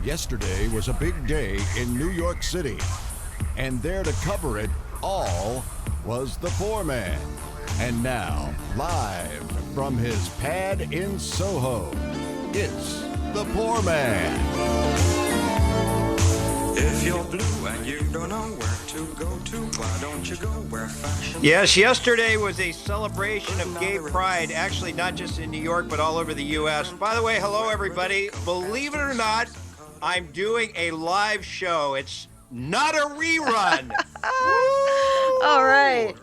Yesterday was a big day in New York City, and there to cover it all was the poor man. And now, live from his pad in Soho, it's the poor man. If you're blue and you don't know where to go to, why don't you go where fashion... Yes, yesterday was a celebration of gay pride, actually not just in New York, but all over the U.S. By the way, hello, everybody. Believe it or not, I'm doing a live show. It's not a rerun. All right.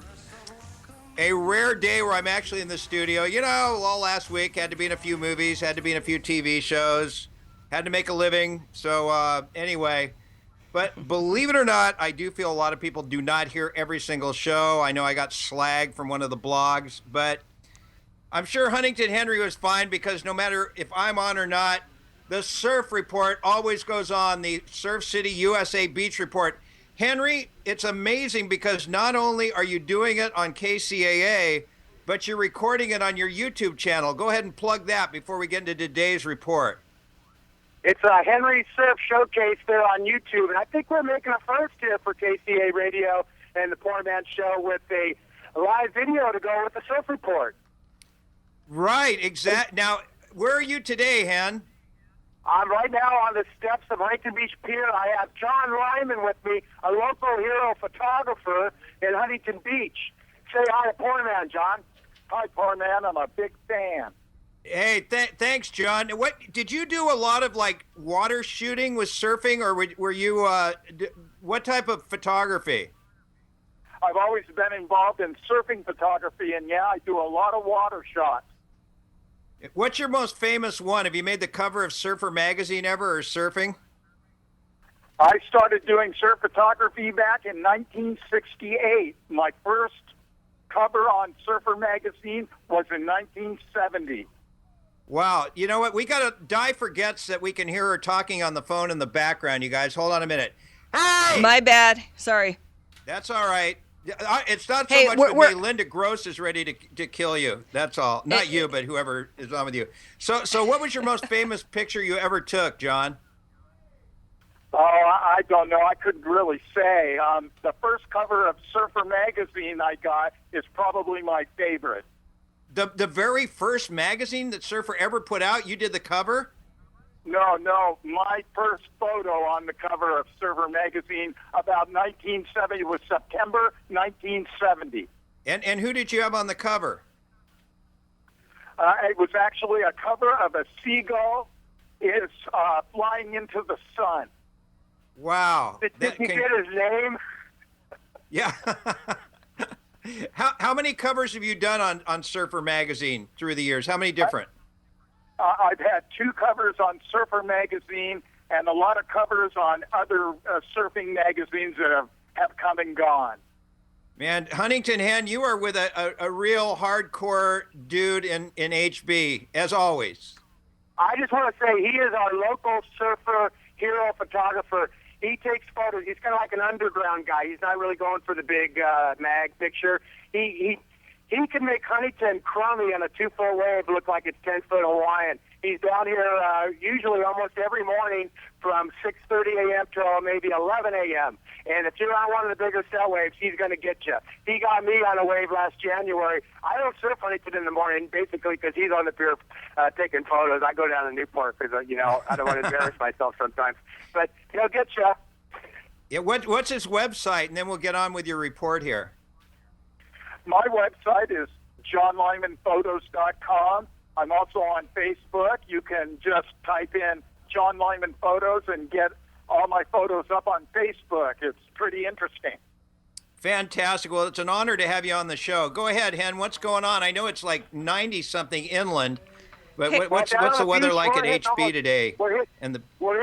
A rare day where I'm actually in the studio. You know, all last week, had to be in a few movies, had to be in a few TV shows, had to make a living. So anyway, but believe it or not, I do feel a lot of people do not hear every single show. I know I got slag from one of the blogs, but I'm sure Huntington Henry was fine because no matter if I'm on or not, the Surf Report always goes on, the Surf City USA Beach Report. Henry, it's amazing because not only are you doing it on KCAA, but you're recording it on your YouTube channel. Go ahead and plug that before we get into today's report. It's a Henry Surf Showcase there on YouTube, and I think we're making a first here for KCAA Radio and the Poor Man Show with a live video to go with the Surf Report. Right, exact. Now, where are you today, Hen? I'm right now on the steps of Huntington Beach Pier. I have John Lyman with me, a local hero photographer in Huntington Beach. Say hi to Poor Man, John. Hi, Poor Man. I'm a big fan. Hey, thanks, John. What did you do? A lot of like water shooting with surfing, or were you? What type of photography? I've always been involved in surfing photography, and yeah, I do a lot of water shots. What's your most famous one? Have you made the cover of Surfer magazine ever, or surfing? I started doing surf photography back in 1968. My first cover on Surfer magazine was in 1970. Wow. You know what? Di forgets that we can hear her talking on the phone in the background, you guys. Hold on a minute. Hey! My bad. Sorry. That's all right. It's not so Hey, much with me. Linda Gross is ready to kill you. That's all. Not you, but whoever is on with you. So what was your most famous picture you ever took, John? Oh, I don't know. I couldn't really say. The first cover of Surfer magazine I got is probably my favorite. The very first magazine that Surfer ever put out, you did the cover? No. My first photo on the cover of Surfer magazine about 1970 was September 1970. And who did you have on the cover? It was actually a cover of a seagull is flying into the sun. Wow. Did you get his name? Yeah. How many covers have you done on Surfer magazine through the years? How many different? I've had 2 covers on Surfer magazine and a lot of covers on other surfing magazines that have come and gone. Man, Huntington Hen, you are with a real hardcore dude in HB, as always. I just want to say he is our local surfer hero photographer. He takes photos. He's kind of like an underground guy. He's not really going for the big mag picture. He can make Huntington crummy on a 2-foot wave look like it's 10-foot Hawaiian. He's down here usually almost every morning from 6:30 a.m. till maybe 11 a.m. And if you're on one of the bigger cell waves, he's going to get you. He got me on a wave last January. I don't surf Huntington in the morning, basically, because he's on the pier taking photos. I go down to Newport because, I don't want to embarrass myself sometimes. But he'll get you. Yeah, what's his website? And then we'll get on with your report here. My website is johnlymanphotos.com. I'm also on Facebook. You can just type in John Lyman Photos and get all my photos up on Facebook. It's pretty interesting. Fantastic. Well, it's an honor to have you on the show. Go ahead, Hen. What's going on? I know it's like 90-something inland, but what's the weather like at HB today? We're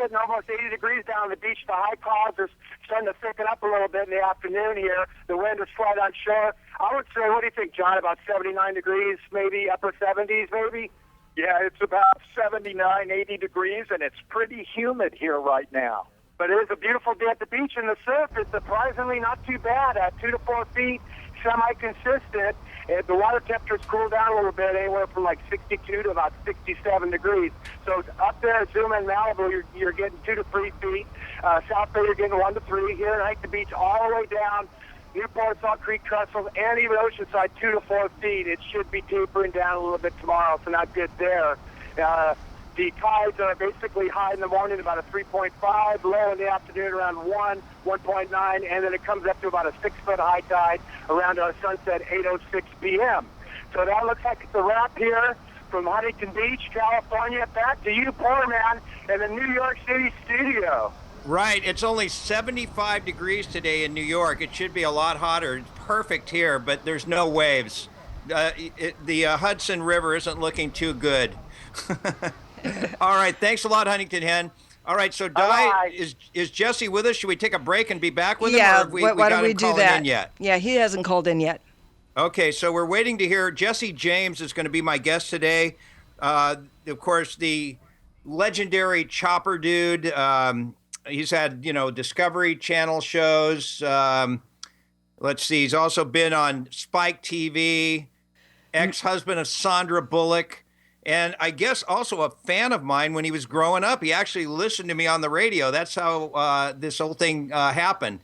hitting almost 80 degrees down on the beach. The high clouds are starting to thicken up a little bit in the afternoon here. The wind is slight on shore. I would say, what do you think, John, about 79 degrees, maybe upper 70s, maybe? Yeah, it's about 79, 80 degrees, and it's pretty humid here right now. But it is a beautiful day at the beach, and the surf is surprisingly not too bad at 2 to 4 feet, semi-consistent. And the water temperature's cooled down a little bit, anywhere from like 62 to about 67 degrees. So it's up there at Zuma and Malibu, you're getting 2 to 3 feet. South Bay, you're getting 1 to 3. Here at the beach, all the way down Newport, Salt Creek, Trestle, and even Oceanside, 2 to 4 feet. It should be tapering down a little bit tomorrow, so not good there. The tides are basically high in the morning, about a 3.5, low in the afternoon around 1.9, and then it comes up to about a 6-foot high tide around our sunset 8:06 p.m. So that looks like it's a wrap here from Huntington Beach, California. Back to you, poor man, in the New York City studio. Right. It's only 75 degrees today in New York. It should be a lot hotter. It's perfect here, but there's no waves. The Hudson River isn't looking too good. All right. Thanks a lot, Huntington Hen. All right. So, is Jesse with us? Should we take a break and be back with him? Or have we why got don't we him do calling that? in yet? Yeah, he hasn't called in yet. Okay. So we're waiting to hear. Jesse James is going to be my guest today. Of course, the legendary chopper dude. He's had, Discovery Channel shows. Let's see. He's also been on Spike TV, ex-husband of Sandra Bullock. And I guess also a fan of mine when he was growing up. He actually listened to me on the radio. That's how this whole thing happened.